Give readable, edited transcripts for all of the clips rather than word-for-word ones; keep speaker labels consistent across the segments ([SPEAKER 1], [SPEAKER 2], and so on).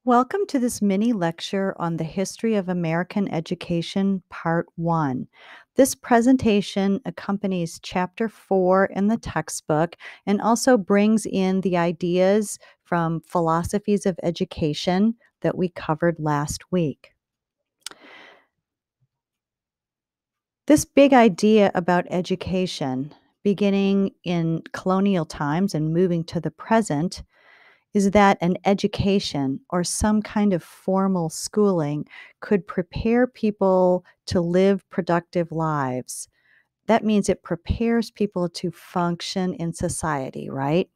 [SPEAKER 1] Welcome to this mini lecture on the history of American education, Part 1. This presentation accompanies Chapter 4 in the textbook and also brings in the ideas from philosophies of education that we covered last week. This big idea about education, beginning in colonial times and moving to the present, is that an education or some kind of formal schooling could prepare people to live productive lives. That means it prepares people to function in society, right?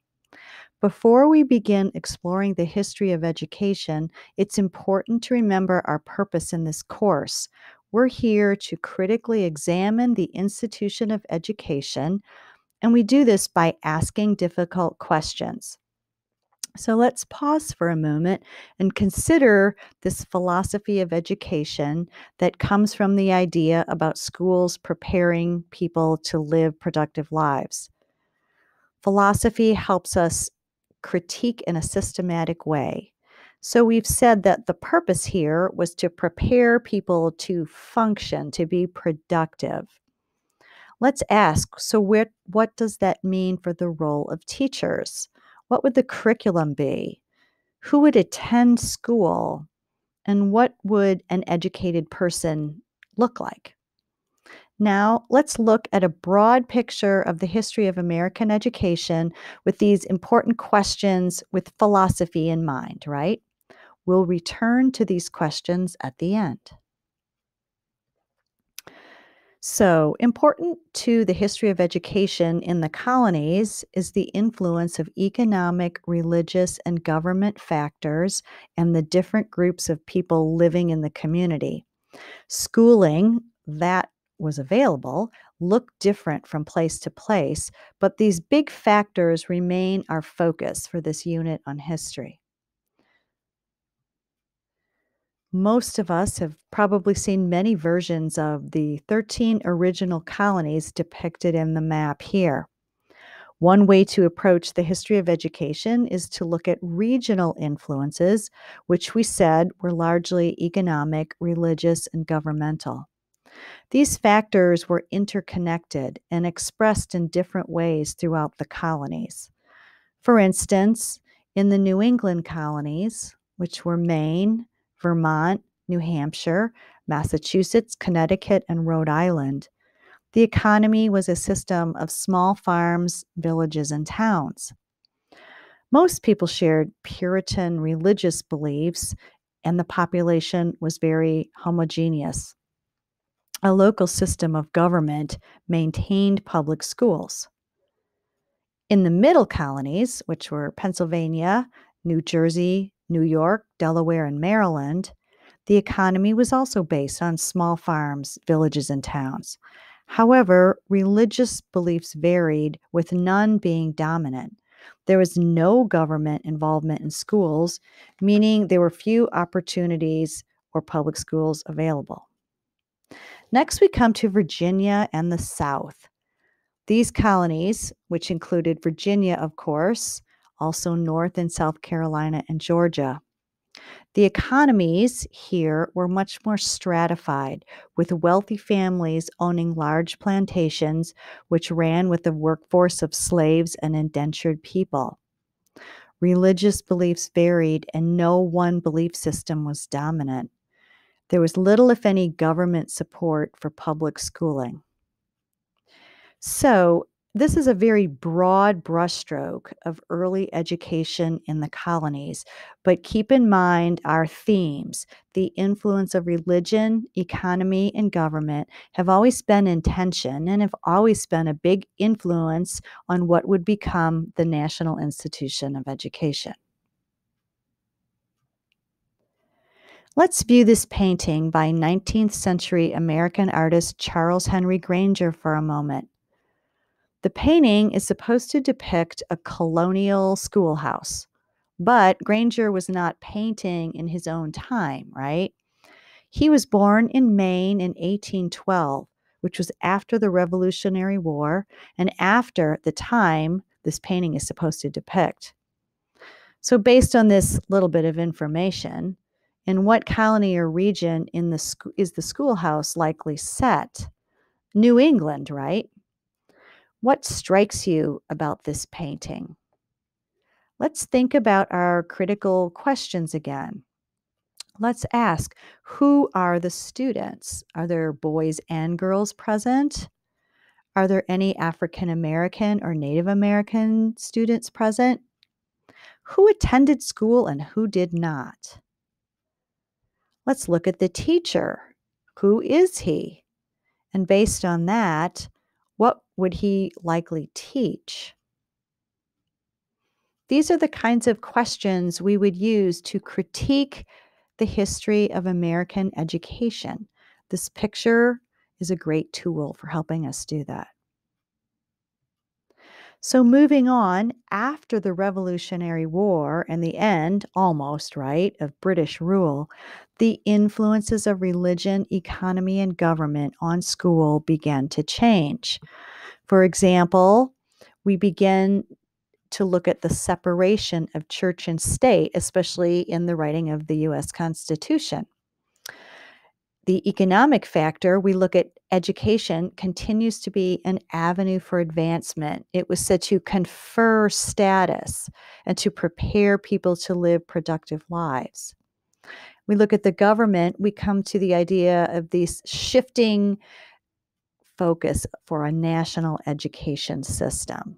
[SPEAKER 1] Before we begin exploring the history of education, it's important to remember our purpose in this course. We're here to critically examine the institution of education, and we do this by asking difficult questions. So let's pause for a moment and consider this philosophy of education that comes from the idea about schools preparing people to live productive lives. Philosophy helps us critique in a systematic way. So we've said that the purpose here was to prepare people to function, to be productive. Let's ask, so what does that mean for the role of teachers? What would the curriculum be? Who would attend school, and what would an educated person look like? Now, let's look at a broad picture of the history of American education with these important questions with philosophy in mind, right? We'll return to these questions at the end. So, important to the history of education in the colonies is the influence of economic, religious, and government factors and the different groups of people living in the community. Schooling that was available looked different from place to place, but these big factors remain our focus for this unit on history. Most of us have probably seen many versions of the 13 original colonies depicted in the map here. One way to approach the history of education is to look at regional influences, which we said were largely economic, religious, and governmental. These factors were interconnected and expressed in different ways throughout the colonies. For instance, in the New England colonies, which were Maine, Vermont, New Hampshire, Massachusetts, Connecticut, and Rhode Island, the economy was a system of small farms, villages, and towns. Most people shared Puritan religious beliefs, and the population was very homogeneous. A local system of government maintained public schools. In the middle colonies, which were Pennsylvania, New Jersey, New York, Delaware, and Maryland, the economy was also based on small farms, villages, and towns. However, religious beliefs varied, with none being dominant. There was no government involvement in schools, meaning there were few opportunities or public schools available. Next, we come to Virginia and the South. These colonies, which included Virginia, of course, also North and South Carolina and Georgia. The economies here were much more stratified, with wealthy families owning large plantations, which ran with a workforce of slaves and indentured people. Religious beliefs varied, and no one belief system was dominant. There was little, if any, government support for public schooling. So, this is a very broad brushstroke of early education in the colonies, but keep in mind our themes. The influence of religion, economy, and government have always been in tension and have always been a big influence on what would become the National Institution of Education. Let's view this painting by 19th century American artist Charles Henry Granger for a moment. The painting is supposed to depict a colonial schoolhouse, but Granger was not painting in his own time, right? He was born in Maine in 1812, which was after the Revolutionary War and after the time this painting is supposed to depict. So, based on this little bit of information, in what colony or region is the schoolhouse likely set? New England, right? What strikes you about this painting? Let's think about our critical questions again. Let's ask, who are the students? Are there boys and girls present? Are there any African American or Native American students present? Who attended school and who did not? Let's look at the teacher. Who is he? And based on that, what would he likely teach? These are the kinds of questions we would use to critique the history of American education. This picture is a great tool for helping us do that. So, moving on, after the Revolutionary War and the end, almost, right, of British rule, the influences of religion, economy, and government on school began to change. For example, we begin to look at the separation of church and state, especially in the writing of the US Constitution. The economic factor, we look at education, continues to be an avenue for advancement. It was said to confer status and to prepare people to live productive lives. We look at the government, we come to the idea of these shifting focus for a national education system.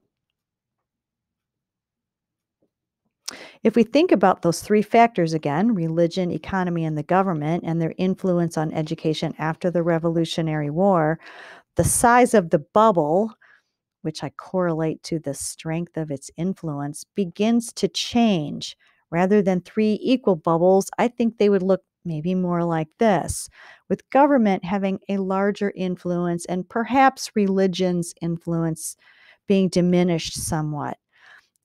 [SPEAKER 1] If we think about those three factors again, religion, economy, and the government, and their influence on education after the Revolutionary War, the size of the bubble, which I correlate to the strength of its influence, begins to change. Rather than three equal bubbles, I think they would look maybe more like this, with government having a larger influence and perhaps religion's influence being diminished somewhat.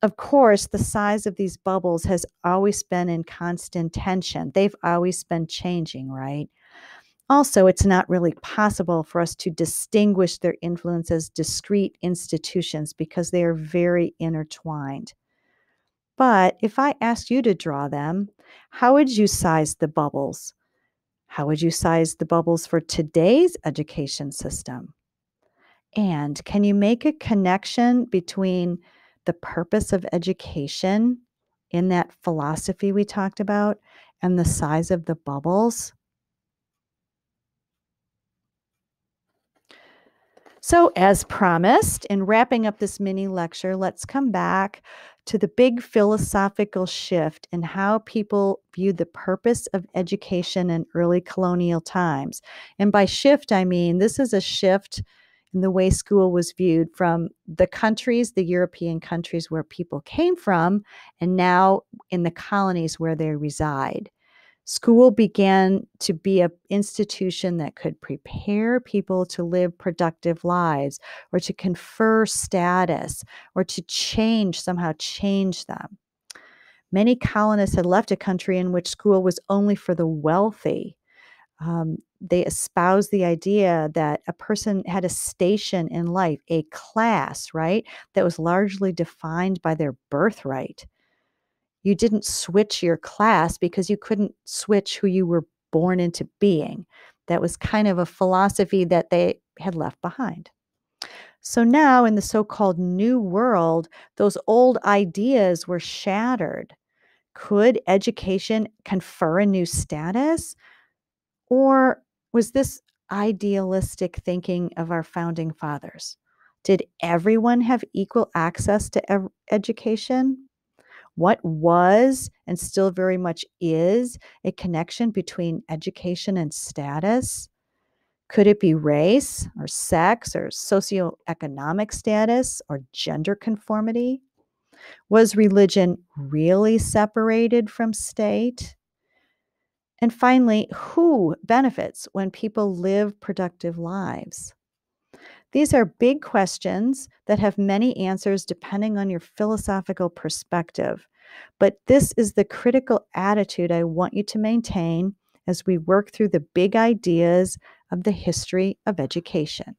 [SPEAKER 1] Of course, the size of these bubbles has always been in constant tension. They've always been changing, right? Also, it's not really possible for us to distinguish their influence as discrete institutions because they are very intertwined. But if I asked you to draw them, how would you size the bubbles? How would you size the bubbles for today's education system? And can you make a connection between the purpose of education in that philosophy we talked about and the size of the bubbles? So, as promised, in wrapping up this mini lecture, let's come back to the big philosophical shift in how people viewed the purpose of education in early colonial times. And by shift, I mean this is a shift in the way school was viewed from the countries, the European countries where people came from, and now in the colonies where they reside. School began to be an institution that could prepare people to live productive lives or to confer status or to somehow change them. Many colonists had left a country in which school was only for the wealthy. They espoused the idea that a person had a station in life, a class, right, that was largely defined by their birthright. You didn't switch your class because you couldn't switch who you were born into being. That was kind of a philosophy that they had left behind. So now, in the so called New World, those old ideas were shattered. Could education confer a new status? Or was this idealistic thinking of our founding fathers? Did everyone have equal access to education? What was and still very much is a connection between education and status? Could it be race or sex or socioeconomic status or gender conformity? Was religion really separated from state? And finally, who benefits when people live productive lives? These are big questions that have many answers depending on your philosophical perspective. But this is the critical attitude I want you to maintain as we work through the big ideas of the history of education.